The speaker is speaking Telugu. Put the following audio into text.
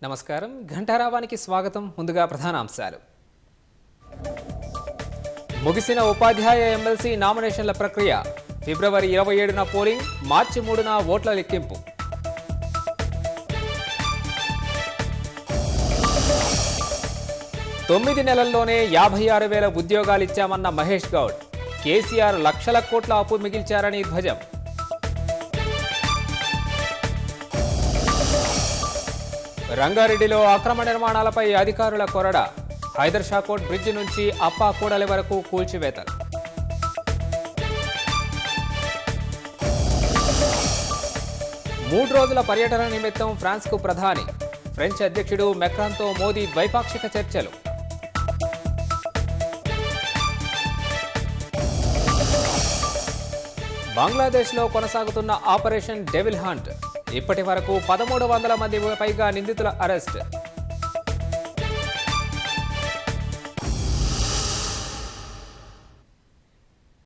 నమస్కారం ఘంటారావానికి స్వాగతం. ముందుగా ప్రధానాంశాలు. ముగిసిన ఉపాధ్యాయ ఎమ్మెల్సీ నామినేషన్ల ప్రక్రియ. ఫిబ్రవరి 27న పోలింగ్, మార్చి 3న ఓట్ల లెక్కింపు. తొమ్మిది నెలల్లోనే 56,000 ఉద్యోగాలిచ్చామన్న మహేష్ గౌడ్. కేసీఆర్ లక్షల కోట్ల అప్పు మిగిల్చారని ధ్వజం. రంగారెడ్డిలో అక్రమ నిర్మాణాలపై అధికారుల కొరడ. హైదర్ షాకోట్ బ్రిడ్జి నుంచి అప్పా కూడలి వరకు కూల్చివేతలు. మూడు రోజుల పర్యటన నిమిత్తం ఫ్రాన్స్కు ప్రధాని. ఫ్రెంచ్ అధ్యక్షుడు మెక్రాన్తో మోదీ ద్వైపాక్షిక చర్చలు. బంగ్లాదేశ్లో కొనసాగుతున్న ఆపరేషన్ డెవిల్ హంట్. ఇప్పటి వరకు 1,300 మంది పైగా నిందితుల అరెస్ట్.